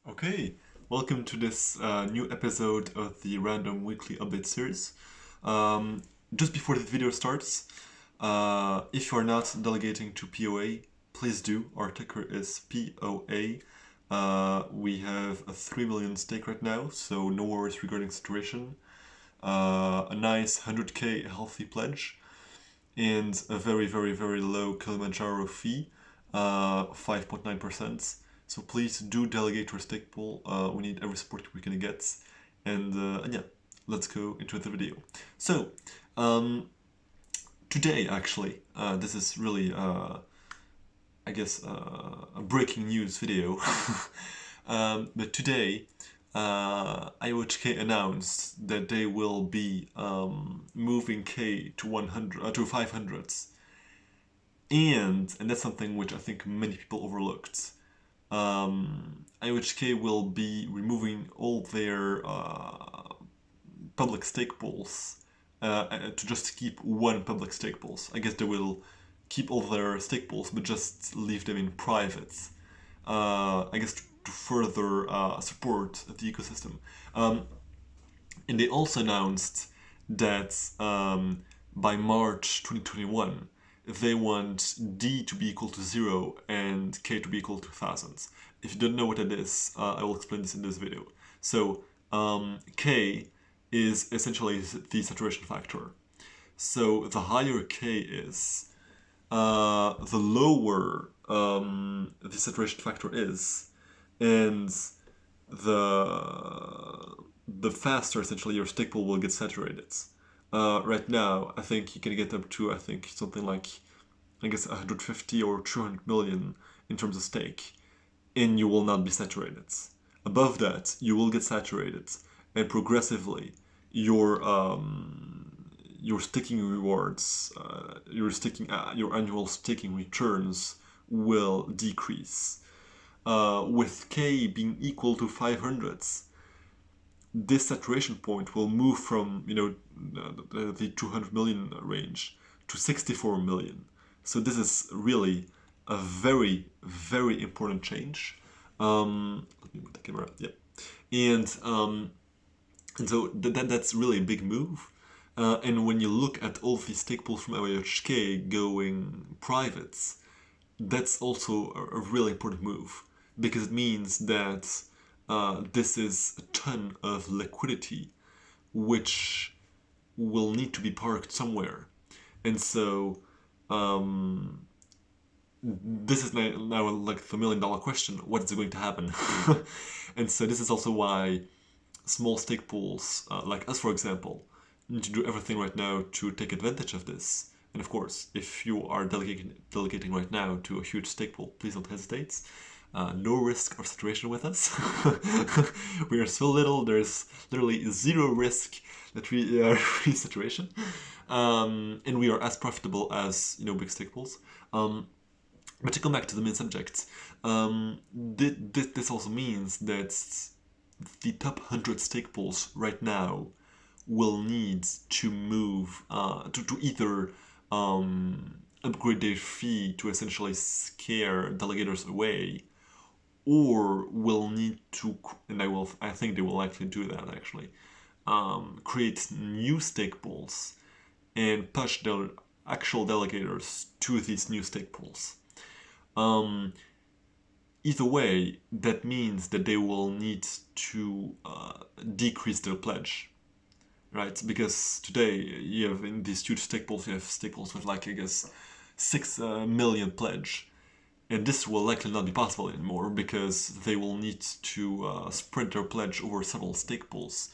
Okay, welcome to this new episode of the Random Weekly Update series. Just before the video starts, if you are not delegating to POA, please do. Our ticker is POA. We have a 3 million stake right now, so no worries regarding situation. A nice 100k healthy pledge, and a very, very, very low Kilimanjaro fee, 5.9%. So please do delegate your stake pool. We need every support we can get. And yeah, let's go into the video. So, today actually, this is really, I guess, a breaking news video. But today, IOHK announced that they will be moving K to 100 to 500s, and that's something which I think many people overlooked. IOHK will be removing all their public stake pools to just keep one public stake pools. I guess they will keep all their stake pools, but just leave them in private. I guess to further support the ecosystem. And they also announced that by March 2021, they want D to be equal to 0 and K to be equal to 1000. If you don't know what that is, I will explain this in this video. So K is essentially the saturation factor. So the higher K is, the lower the saturation factor is, and the faster essentially your stake pool will get saturated. Right now, I think you can get up to, I think, something like, I guess, 150 or 200 million in terms of stake, and you will not be saturated. Above that, you will get saturated, and progressively, your staking rewards, your annual staking returns will decrease. With K being equal to 500s, this saturation point will move from the 200 million range to 64 million. So this is really a very, very important change. Let me move the camera. Yeah, and so that's really a big move. And when you look at all the stake pools from IOHK going private, that's also a really important move, because it means that this is a ton of liquidity which will need to be parked somewhere. And so this is now like the $1 million question: what is going to happen? And so this is also why small stake pools like us, for example, need to do everything right now to take advantage of this. And of course, if you are delegating right now to a huge stake pool, please don't hesitate. No risk or saturation with us. We are so little, there's literally zero risk that we are saturation. And we are as profitable as big stake pools. But to come back to the main subject, this also means that the top 100 stake pools right now will need to move to either upgrade their fee to essentially scare delegators away, or will need to, and I think they will likely do that actually, create new stake pools and push their actual delegators to these new stake pools. Either way, that means that they will need to decrease their pledge, right? Because today you have, in these huge stake pools, you have stake pools with, like, I guess 6 million pledge, and this will likely not be possible anymore, because they will need to spread their pledge over several stake pools,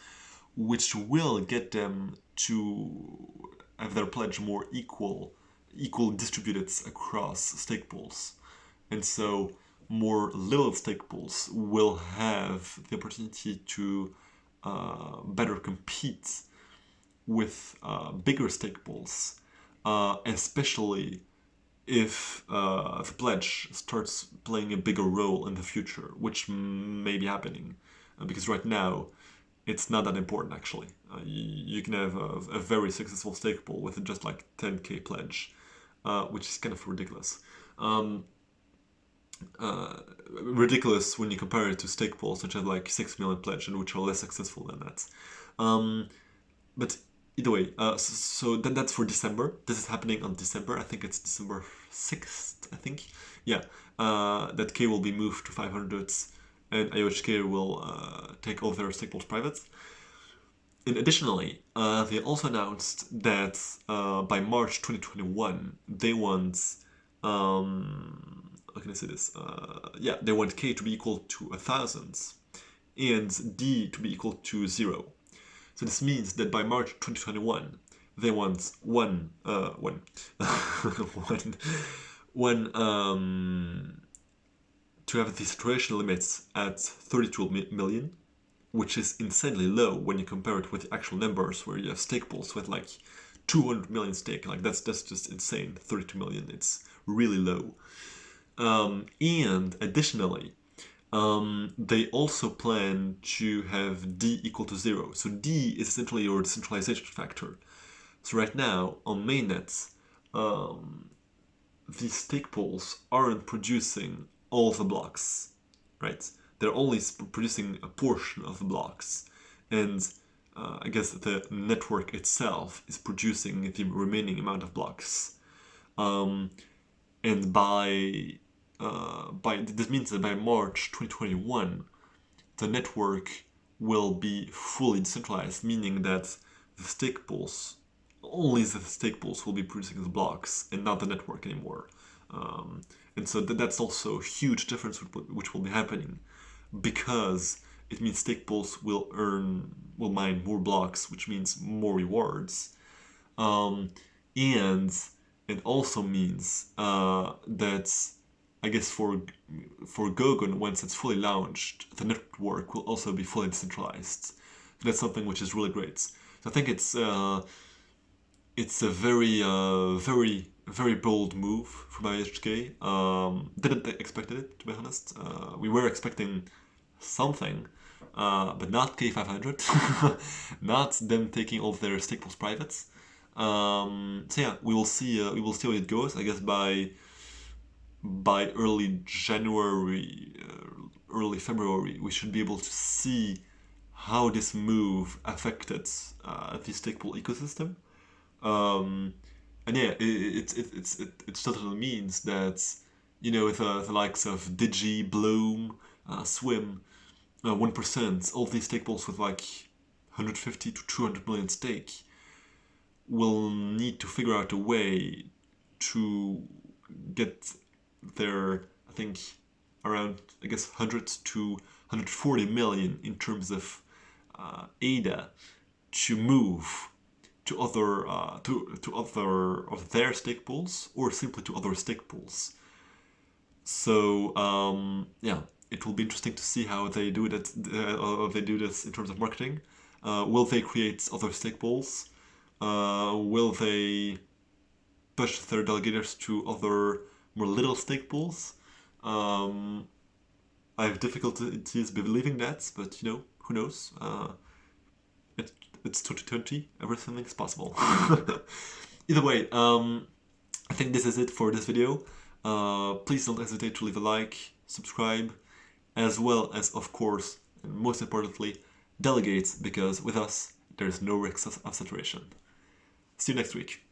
which will get them to have their pledge more equal distributed across stake pools. And so more little stake pools will have the opportunity to better compete with bigger stake pools, especially if the pledge starts playing a bigger role in the future, which may be happening, because right now it's not that important actually. You can have a very successful stake pool with just like 10k pledge, which is kind of ridiculous. ridiculous when you compare it to stake pools which have like 6 million pledged and which are less successful than that. But either way, so then that's for December. This is happening on December. I think it's December 6th, I think. Yeah, that K will be moved to 500 and IOHK will take over their stake pools private. And additionally, they also announced that by March 2021, they want, how can I say this? Yeah, they want K to be equal to 1,000 and D to be equal to 0. So this means that by March 2021, they want to have the saturation limits at 32 million, which is insanely low when you compare it with the actual numbers where you have stake pools with like 200 million stake. Like that's just insane. 32 million, it's really low. And additionally, they also plan to have D equal to 0. So D is essentially your decentralization factor. So right now on mainnet, these stake pools aren't producing all of the blocks, right? They're only producing a portion of the blocks, and I guess the network itself is producing the remaining amount of blocks. And this means that by March 2021, the network will be fully decentralized, meaning that the stake pools, only the stake pools will be producing the blocks and not the network anymore. And so that's also a huge difference which will be happening, because it means stake pools will mine more blocks, which means more rewards. And it also means that, I guess for Gogon, once it's fully launched, the network will also be fully decentralized. That's something which is really great. So I think it's a very bold move from IOHK. Didn't expect it, to be honest. We were expecting something, but not K500, not them taking all of their stake pools private. So yeah, we will see how it goes. I guess by early January, early February, we should be able to see how this move affected the stake pool ecosystem. And yeah, it totally means that, you know, with the likes of Digi, Bloom, Swim, 1%, all these stake pools with like 150 to 200 million stake will need to figure out a way to get their, I think, around, I guess, 100 to 140 million in terms of ADA to move to other of their stake pools, or simply to other stake pools. So yeah, it will be interesting to see how they do that. They do this in terms of marketing. Will they create other stake pools? Will they push their delegators to other more little stake pools? I have difficulties believing that, but you know, who knows? It's 2020, everything is possible. Either way, I think this is it for this video. Please don't hesitate to leave a like, subscribe, as well as, of course, and most importantly, delegate, because with us, there's no risk of saturation. See you next week.